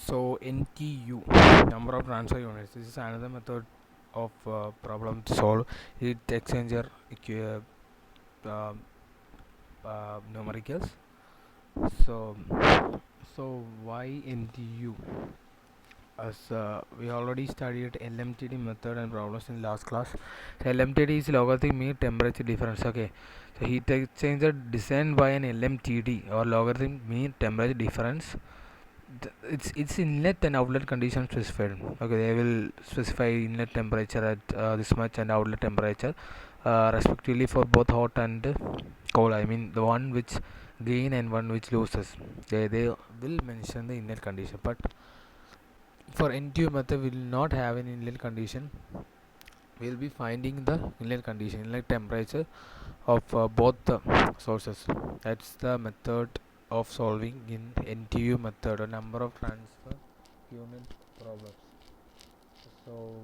So NTU, number of transfer units. This is another method of problem to solve heat exchanger uh, numericals. So why NTU? As we already studied LMTD method and problems in last class. So LMTD is logarithmic mean temperature difference. Okay, so heat exchanger designed by an LMTD or logarithmic mean temperature difference. It's inlet and outlet condition specified. Okay, they will specify inlet temperature at this much and outlet temperature respectively for both hot and cold. I mean the one which gain and one which loses, they will mention the inlet condition, but for NTU method we will not have an inlet condition. We will be finding the inlet temperature of both the sources. That's the method of solving in NTU method, a number of transfer unit problems. So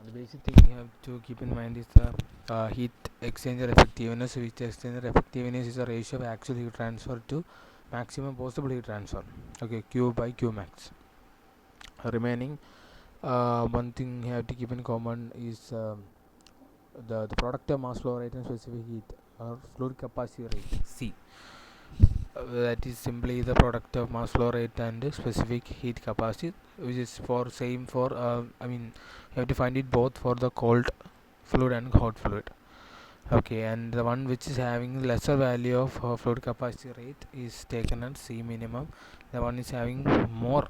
the basic thing you have to keep in mind is the heat exchanger effectiveness. Heat exchanger effectiveness is a ratio of actual heat transfer to maximum possible heat transfer. Okay, Q by Q max. Remaining one thing you have to keep in common is the product of mass flow rate and specific heat or fluid capacity rate C. That is simply the product of mass flow rate and specific heat capacity, which is for same for you have to find it both for the cold fluid and hot fluid. Okay, and the one which is having lesser value of fluid capacity rate is taken as C minimum. The one is having more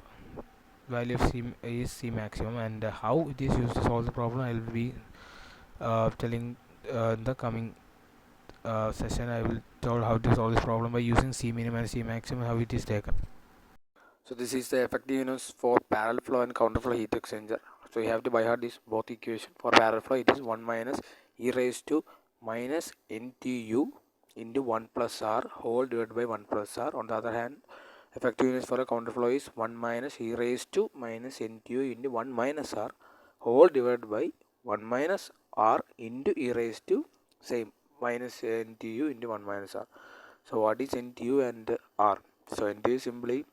value of C is C maximum, and how it is used to solve the problem I will be telling in the coming session. I will tell how to solve this problem by using C minimum and C maximum, how it is taken. So this is the effectiveness for parallel flow and counter flow heat exchanger. So you have to by heart this both equation. For parallel flow it is 1 minus e raised to minus NTU into 1 plus R whole divided by 1 plus R. On the other hand, effectiveness for a counter flow is 1 minus e raised to minus NTU into 1 minus R whole divided by 1 minus R into e raised to same minus NTU into 1 minus R. So what is NTU and R? So NTU is simply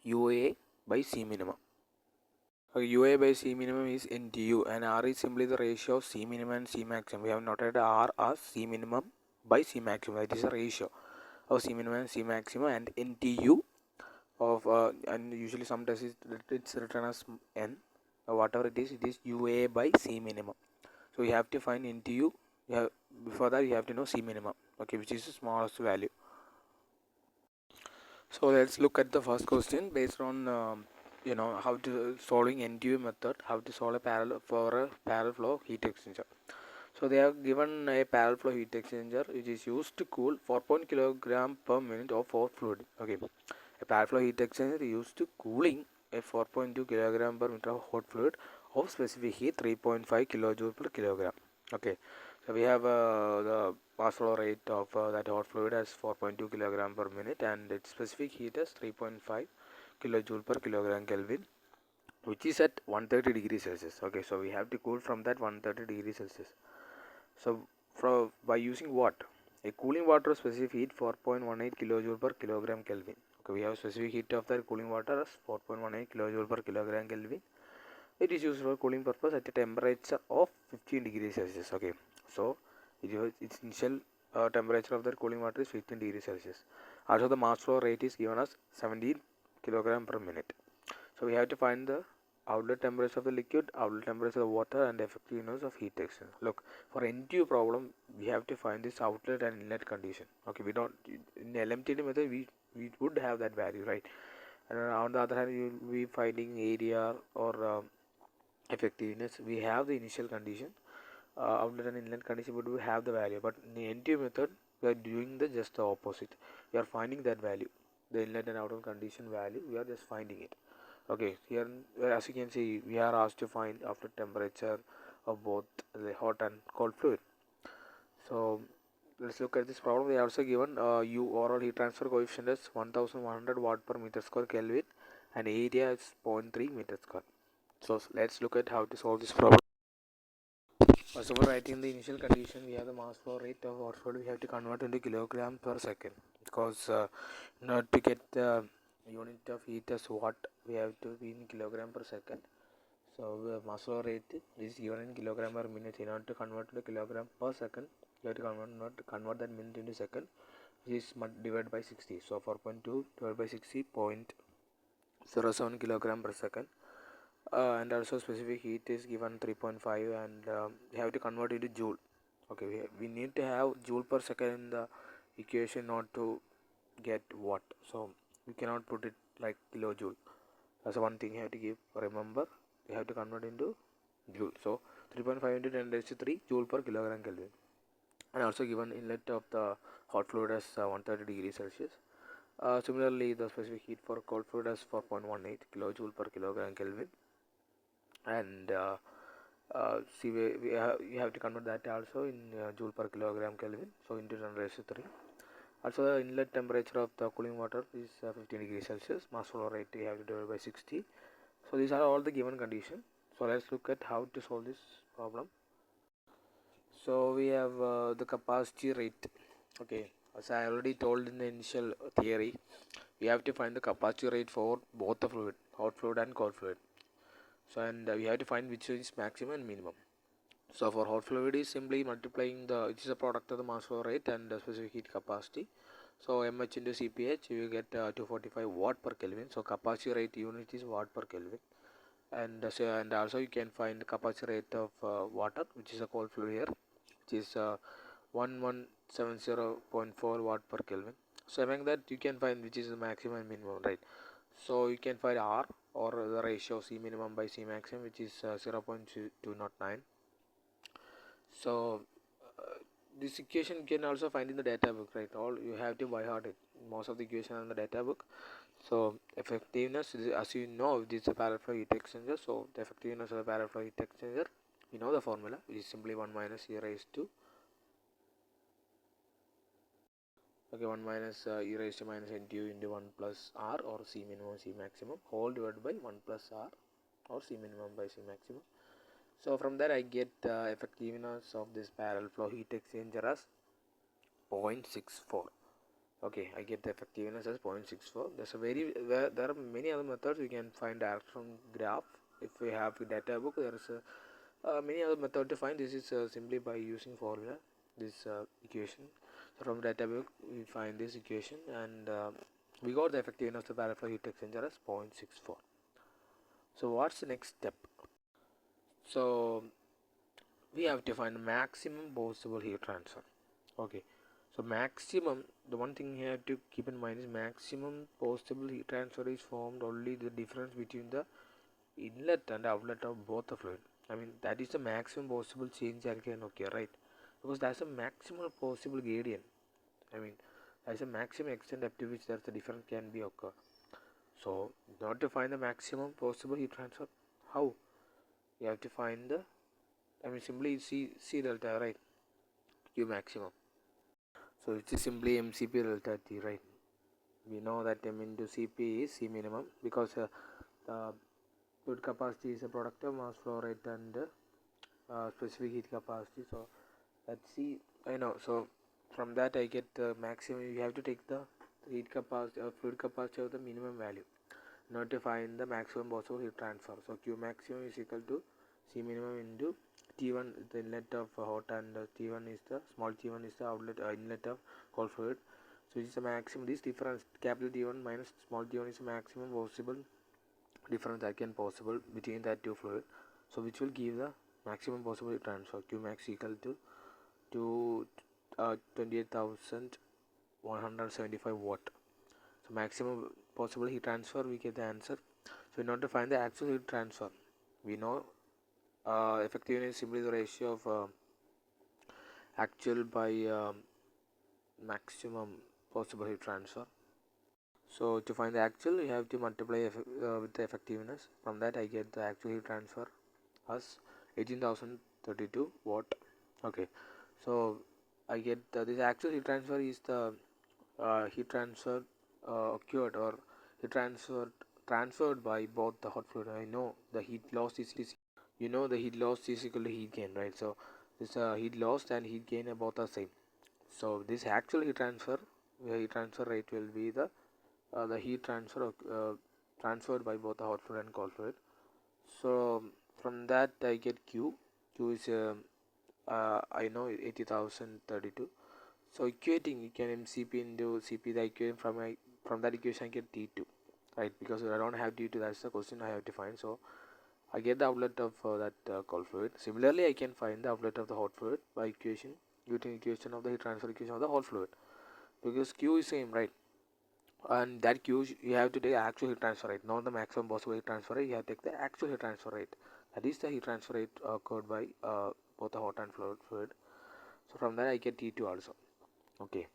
UA by C minimum. UA by C minimum is NTU and R is simply the ratio of C minimum and C maximum. We have noted R as C minimum by C maximum. That is a ratio of C minimum and C maximum, and NTU of and usually sometimes it's written as N. Whatever it is UA by C minimum. So you have to find NTU. Before that you have to know C minimum. Okay, which is the smallest value. So let's look at the first question based on how to solving NTU method, how to solve a parallel flow heat exchanger. So they have given a parallel flow heat exchanger which is used to cool 4.0 kilogram per minute of hot fluid. Okay, a parallel flow heat exchanger is used to cooling a 4.2 kilogram per minute of hot fluid of specific heat 3.5 kilojoule per kilogram. Okay, so we have the mass flow rate of that hot fluid as 4.2 kilogram per minute, and its specific heat is 3.5 kilojoule per kilogram Kelvin, which is at 130 degrees Celsius. Okay, so we have to cool from that 130 degrees Celsius. So by using what? A cooling water specific heat 4.18 kilojoule per kilogram Kelvin. Okay, we have specific heat of that cooling water as 4.18 kilojoule per kilogram Kelvin. It is used for cooling purpose at a temperature of 15 degrees Celsius. Okay, so its initial temperature of the cooling water is 15 degrees Celsius. Also the mass flow rate is given as 17 kilogram per minute. So we have to find the outlet temperature of the liquid, outlet temperature of water, and effectiveness of heat exchanger. Look, for NTU problem we have to find this outlet and inlet condition. Okay, we don't in LMTD method we would have that value, right? And on the other hand you will be finding area or effectiveness. We have the initial condition, outlet and inlet condition, but we have the value. But in the NTU method we are doing the just the opposite. We are finding that value, the inlet and outlet condition value, we are just finding it. Okay, here as you can see we are asked to find outlet temperature of both the hot and cold fluid. So let's look at this problem. They are also given U overall heat transfer coefficient is 1100 watt per meter square Kelvin and area is 0.3 meter square. So let's look at how to solve this problem. First of all, writing the initial condition, we have the mass flow rate of hot fluid. We have to convert into kilogram per second, because in order to get the unit of heat as watt, we have to be in kilogram per second. So mass flow rate is given in kilogram per minute. In order to convert to kilogram per second, you have to convert that minute into second, which is divided by 60. So 4.2 divided by 60, 0.07 kilogram per second. And also specific heat is given 3.5, and we have to convert it to joule. Okay, we need to have joule per second in the equation not to get watt. So we cannot put it like kilojoule. That's one thing you have to remember. You have to convert into joule. So 3.5 into 10 raised to 3 joule per kilogram Kelvin. And also given inlet of the hot fluid as 130 degrees Celsius. Similarly, the specific heat for cold fluid as 4.18 kilojoule per kilogram Kelvin. And you have to convert that also in joule per kilogram Kelvin. So into 10 raised to 3. Also, the inlet temperature of the cooling water is 15 degrees Celsius. Mass flow rate we have to divide by 60. So these are all the given conditions. So let's look at how to solve this problem. So we have the capacity rate. Okay, as I already told in the initial theory, we have to find the capacity rate for both the fluid, hot fluid and cold fluid. So and we have to find which is maximum and minimum. So for hot fluid is simply multiplying it is a product of the mass flow rate and the specific heat capacity. So mH into Cph, you get 245 watt per Kelvin. So capacity rate unit is watt per Kelvin. And also you can find the capacity rate of water, which is a cold fluid here, which is 1170.4 watt per Kelvin. So among that you can find which is the maximum and minimum, right? So you can find R, or the ratio of C minimum by C maximum, which is 0.209. So this equation you can also find in the data book, right? All you have to by heart it. Most of the equation in the data book. So effectiveness, as you know, this is a parallel flow heat exchanger. So the effectiveness of the parallel flow heat exchanger, you know the formula, which is simply 1 minus e raised to 1 minus e raised to minus NTU into 1 plus R, or C minimum C maximum, whole divided by 1 plus R, or C minimum by C maximum. So from there I get effectiveness of this parallel flow heat exchanger as 0.64. Okay, I get the effectiveness as 0.64. There are many other methods. We can find direct from graph. If we have a data book, there is many other method to find. This is simply by using formula, this equation. So from data book we find this equation, and we got the effectiveness of the parallel flow heat exchanger as 0.64. So what's the next step? So we have to find maximum possible heat transfer. Okay, so maximum, the one thing you have to keep in mind is maximum possible heat transfer is formed only the difference between the inlet and outlet of both the fluid. I mean, that is the maximum possible change that can occur, right? Because that's a maximum possible gradient. I mean, that's a maximum extent up to which there's a difference can be occur. So in order to find the maximum possible heat transfer, how? You have to find the, simply C delta, right? Q maximum. So it is simply MCP delta T, right? We know that M into Cp is C minimum, because the fluid capacity is a product of mass flow rate and specific heat capacity. So let's see, I know. So from that I get the maximum. You have to take the heat capacity or fluid capacity of the minimum value in order to find the maximum possible heat transfer. So Q maximum is equal to C minimum into T1, the inlet of hot, and T1 is the small T1 is the outlet inlet of cold fluid. So this is the maximum. This difference, capital T1 minus small T1, is the maximum possible difference that can possible between that two fluid. So which will give the maximum possible heat transfer. Q max equal to 28,175 watt. So maximum possible heat transfer, we get the answer. So in order to find the actual heat transfer, we know effectiveness is simply the ratio of actual by maximum possible heat transfer. So to find the actual, you have to multiply with the effectiveness. From that I get the actual heat transfer as 18,032 watt. Okay, so I get this actual heat transfer is the heat transfer occurred, or heat transferred by both the hot fluid. I know the heat loss is the heat loss is equal to heat gain, right? So this heat loss and heat gain are both the same. So this actual heat transfer rate will be the the heat transferred by both the hot fluid and cold fluid. So from that I get Q. Q is I know 80,032. So equating, you can CP into CP the equation from that equation I get T2, right? Because I don't have T2, that's the question I have to find. So I get the outlet of that cold fluid. Similarly, I can find the outlet of the hot fluid by equation using equation of the heat transfer equation of the hot fluid, because Q is same, right? And that Q you have to take actual heat transfer rate, not the maximum possible heat transfer rate. You have to take the actual heat transfer rate. That is the heat transfer rate occurred by both the hot and fluid. So from that I get T2 also. Okay.